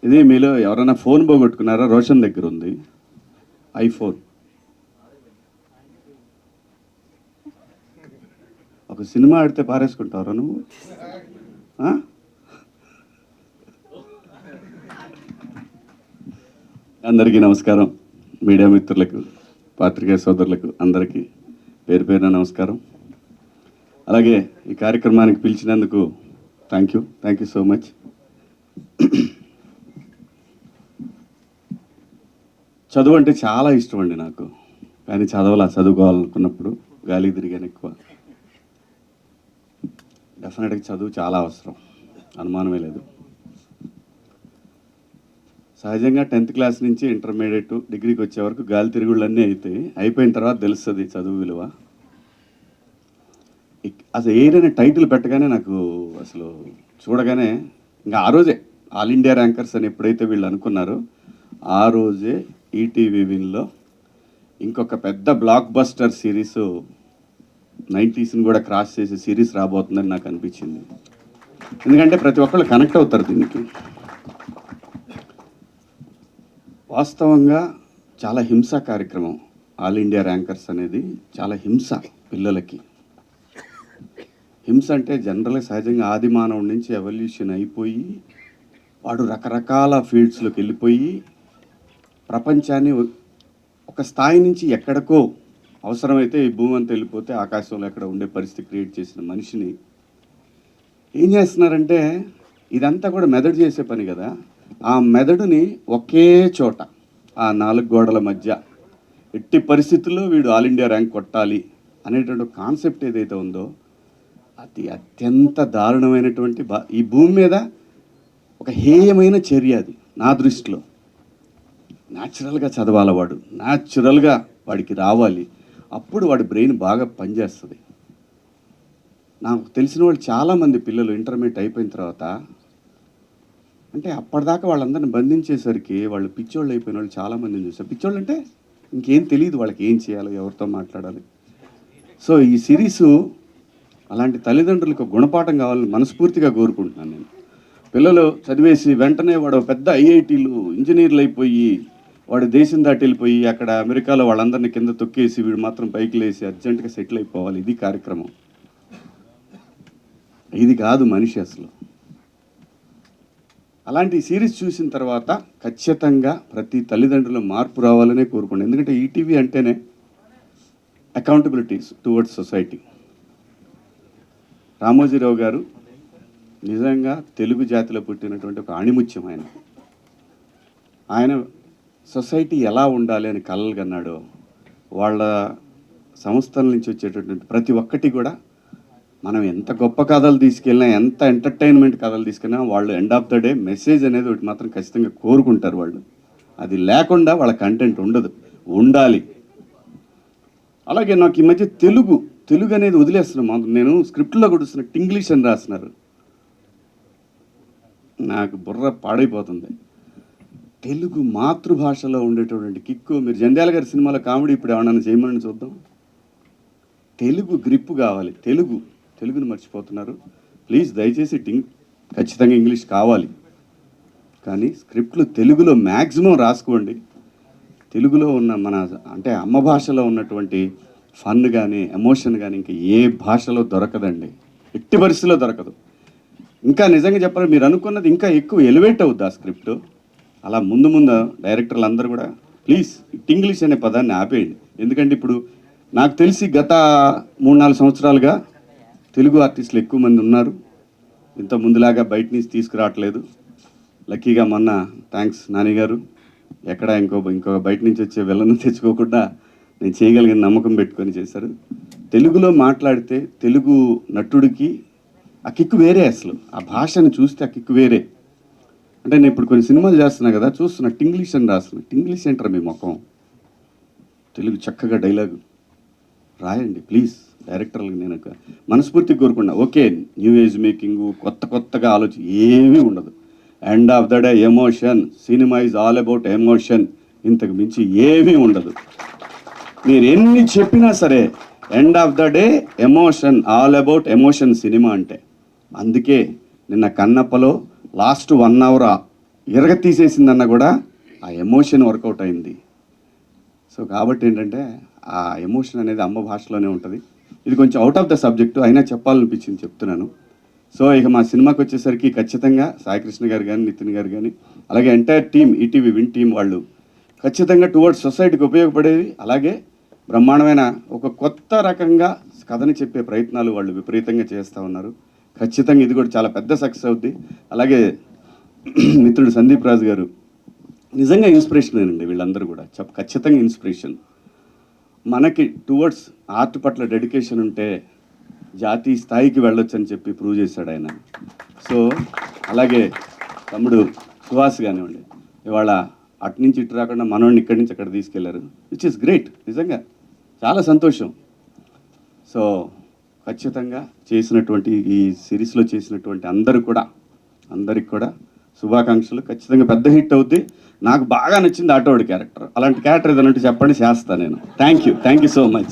ఇది మీలో ఎవరైనా ఫోన్ పోగొట్టుకున్నారా? రోషన్ దగ్గర ఉంది ఐఫోన్. ఒక సినిమా ఆడితే పారేసుకుంటావరా నువ్వు? అందరికీ నమస్కారం. మీడియా మిత్రులకు, పాత్రికేయ సోదరులకు అందరికీ పేరు పేరున నమస్కారం. అలాగే ఈ కార్యక్రమానికి పిలిచినందుకు థ్యాంక్ యూ సో మచ్. చదువు అంటే చాలా ఇష్టం అండి నాకు, కానీ చదువుకోవాలనుకున్నప్పుడు గాలి తిరిగాను ఎక్కువ. డెఫినెట్గా చదువు చాలా అవసరం, అనుమానమే లేదు. సహజంగా 10th క్లాస్ నుంచి ఇంటర్మీడియట్ డిగ్రీకి వచ్చే వరకు గాలి తిరుగుళ్ళన్నీ అవుతాయి. అయిపోయిన తర్వాత తెలుస్తుంది చదువు విలువ. అసలు ఏదైనా టైటిల్ పెట్టగానే నాకు అసలు చూడగానే ఇంకా ఆ రోజే ఆల్ ఇండియా ర్యాంకర్స్ అని ఎప్పుడైతే వీళ్ళు అనుకున్నారో ఆ రోజే ఈటీవీ విన్లో ఇంకొక పెద్ద బ్లాక్ బస్టర్ సిరీస్ 90sని కూడా క్రాస్ చేసే సిరీస్ రాబోతుందని నాకు అనిపించింది. ఎందుకంటే ప్రతి ఒక్కళ్ళు కనెక్ట్ అవుతారు దీనికి. వాస్తవంగా చాలా హింస కార్యక్రమం ఆల్ ఇండియా ర్యాంకర్స్ అనేది. చాలా హింస పిల్లలకి. హింస అంటే జనరల్గా సహజంగా ఆది మానవుడి నుంచి ఎవల్యూషన్ అయిపోయి వాడు రకరకాల ఫీల్డ్స్లోకి వెళ్ళిపోయి ప్రపంచాన్ని ఒక స్థాయి నుంచి ఎక్కడికో అవసరమైతే ఈ భూమి అంతా వెళ్ళిపోతే ఆకాశంలో ఎక్కడ ఉండే పరిస్థితి క్రియేట్ చేసిన మనిషిని ఏం చేస్తున్నారంటే ఇదంతా కూడా మెదడు చేసే పని కదా. ఆ మెదడుని ఒకే చోట ఆ 4 గోడల మధ్య ఎట్టి పరిస్థితుల్లో వీడు ఆల్ ఇండియా ర్యాంక్ కొట్టాలి అనేటువంటి కాన్సెప్ట్ ఏదైతే ఉందో అది అత్యంత దారుణమైనటువంటి ఈ భూమి మీద ఒక హేయమైన చర్య అది నా దృష్టిలో. న్యాచురల్గా చదవాలి వాడు, న్యాచురల్గా వాడికి రావాలి, అప్పుడు వాడి బ్రెయిన్ బాగా పనిచేస్తుంది. నాకు తెలిసిన వాళ్ళు చాలామంది పిల్లలు ఇంటర్మీడియట్ అయిపోయిన తర్వాత అంటే అప్పటిదాకా వాళ్ళందరిని బంధించేసరికి వాళ్ళు పిచ్చోళ్ళు అయిపోయిన వాళ్ళు చాలామందిని చూసారు. పిచ్చోళ్ళు అంటే ఇంకేం తెలియదు వాళ్ళకి, ఏం చేయాలో, ఎవరితో మాట్లాడాలి. సో ఈ సిరీసు అలాంటి తల్లిదండ్రులకు గుణపాఠం కావాలని మనస్ఫూర్తిగా కోరుకుంటున్నాను నేను. పిల్లలు చదివేసి వెంటనే వాడు పెద్ద ఐఐటీలు ఇంజనీర్లు అయిపోయి వాడు దేశం దాటి వెళ్ళిపోయి అక్కడ అమెరికాలో వాళ్ళందరినీ కింద తొక్కేసి వీడు మాత్రం పైకి లేసి అర్జెంటుగా సెటిల్ అయిపోవాలి, ఇది కార్యక్రమం. ఇది కాదు మనిషి అసలు. అలాంటి సిరీస్ చూసిన తర్వాత ఖచ్చితంగా ప్రతి తల్లిదండ్రులు మార్పు రావాలనే కోరుకోండి. ఎందుకంటే ఈటీవీ అంటేనే అకౌంటబిలిటీస్ టువర్డ్స్ సొసైటీ. రామోజీరావు గారు నిజంగా తెలుగు జాతిలో పుట్టినటువంటి ఒక ఆణిముత్యం. ఆయన సొసైటీ ఎలా ఉండాలి అని కలలు కన్నాడో వాళ్ళ సంస్థల నుంచి వచ్చేటటువంటి ప్రతి ఒక్కటి కూడా మనం ఎంత గొప్ప కథలు తీసుకెళ్ళినా, ఎంత ఎంటర్టైన్మెంట్ కథలు తీసుకెళ్ళినా వాళ్ళు end of the day message అనేది ఒకటి మాత్రం ఖచ్చితంగా కోరుకుంటారు వాళ్ళు. అది లేకుండా వాళ్ళ కంటెంట్ ఉండదు, ఉండాలి. అలాగే నాకు ఈ మధ్య తెలుగు అనేది వదిలేస్తున్నాం. నేను స్క్రిప్ట్లో కూడా ఇంగ్లీష్ అని రాస్తున్నారు. నాకు బుర్ర పాడైపోతుంది. తెలుగు మాతృభాషలో ఉండేటటువంటి కిక్కు. మీరు జంధ్యాల గారి సినిమాలో కామెడీ ఇప్పుడు ఏమన్నా చేయమని చూద్దాం. తెలుగు గ్రిప్ కావాలి. తెలుగుని మర్చిపోతున్నారు. ప్లీజ్ దయచేసి ఖచ్చితంగా ఇంగ్లీష్ కావాలి, కానీ స్క్రిప్ట్లు తెలుగులో మ్యాక్సిమం రాసుకోండి. తెలుగులో ఉన్న మన అంటే అమ్మ భాషలో ఉన్నటువంటి ఫన్ కానీ ఎమోషన్ కానీ ఇంకా ఏ భాషలో దొరకదండి, ఎట్టి పరిస్థితిలో దొరకదు. ఇంకా నిజంగా చెప్పాలి, మీరు అనుకున్నది ఇంకా ఎక్కువ ఎలివేట్ అవుద్ది ఆ స్క్రిప్ట్. అలా ముందు డైరెక్టర్లు అందరూ కూడా ప్లీజ్ ఇంగ్లీష్ అనే పదాన్ని ఆపేయండి. ఎందుకంటే ఇప్పుడు నాకు తెలిసి గత 3-4 సంవత్సరాలుగా తెలుగు ఆర్టిస్టులు ఎక్కువ మంది ఉన్నారు. ఇంత ముందులాగా బయట నుంచి తీసుకురావట్లేదు. లక్కీగా మొన్న థ్యాంక్స్ నాని గారు ఎక్కడ ఇంకో బయట నుంచి వచ్చే వెళ్ళను తెచ్చుకోకుండా నేను చేయగలిగిన నమ్మకం పెట్టుకొని చేశారు. తెలుగులో మాట్లాడితే తెలుగు నటుడికి ఆ కిక్కు వేరే. అసలు ఆ భాషను చూస్తే ఆ కిక్కు వేరే. అంటే నేను ఇప్పుడు కొన్ని సినిమాలు చేస్తున్నా కదా, చూస్తున్నా ఇంగ్లీష్ అని రాస్తున్నా. ఇంగ్లీష్ ఏంటారా మీ ముఖం? తెలుగు చక్కగా డైలాగు రాయండి ప్లీజ్. డైరెక్టర్లకు నేను మనస్ఫూర్తిగా కోరుకున్నా. ఓకే, న్యూ ఏజ్ మేకింగ్, కొత్తగా ఆలోచన ఏమీ ఉండదు. End of the day emotion. Cinema is all about emotion. ఇంతకు మించి ఏమీ ఉండదు. మీరు ఎన్ని చెప్పినా సరే end of the day emotion, all about emotion cinema అంటే. అందుకే నిన్న కన్నప్పలో లాస్ట్ 1 hour తీసేసిందన్న కూడా ఆ ఎమోషన్ వర్కౌట్ అయింది. సో కాబట్టి ఏంటంటే ఆ ఎమోషన్ అనేది అమ్మ భాషలోనే ఉంటుంది. ఇది కొంచెం అవుట్ ఆఫ్ ద సబ్జెక్టు అయినా చెప్పాలనిపించింది చెప్తున్నాను. సో ఇక మా సినిమాకి వచ్చేసరికి ఖచ్చితంగా సాయికృష్ణ గారు కానీ, నితిన్ గారు కానీ, అలాగే entire team, ETV win team వాళ్ళు ఖచ్చితంగా టువర్డ్స్ సొసైటీకి ఉపయోగపడేది, అలాగే బ్రహ్మాండమైన ఒక కొత్త రకంగా కథని చెప్పే ప్రయత్నాలు వాళ్ళు విపరీతంగా చేస్తూ ఉన్నారు. ఖచ్చితంగా ఇది కూడా చాలా పెద్ద సక్సెస్ అవుద్ది. అలాగే మిత్రుడు సందీప్ రాజు గారు నిజంగా ఇన్స్పిరేషనేనండి. వీళ్ళందరూ కూడా ఖచ్చితంగా ఇన్స్పిరేషన్. మనకి టువర్డ్స్ ఆర్ట్ పట్ల డెడికేషన్ ఉంటే జాతీయ స్థాయికి వెళ్ళొచ్చు అని చెప్పి ప్రూవ్ చేశాడు ఆయన. సో అలాగే తమ్ముడు సుహాస్ కానివ్వండి, ఇవాళ అటు నుంచి ఇటు రాకుండా మనోడిని ఇక్కడి నుంచి అక్కడ తీసుకెళ్లారు, విచ్ ఇస్ గ్రేట్. నిజంగా చాలా సంతోషం. సో ఖచ్చితంగా చేసినటువంటి ఈ సిరీస్లో చేసినటువంటి అందరికి కూడా శుభాకాంక్షలు. ఖచ్చితంగా పెద్ద హిట్ అవుద్ది. నాకు బాగా నచ్చింది ఆటోడి క్యారెక్టర్. అలాంటి క్యారెక్టర్ ఏదైనా చెప్పండి, చేస్తాను నేను. Thank you so much.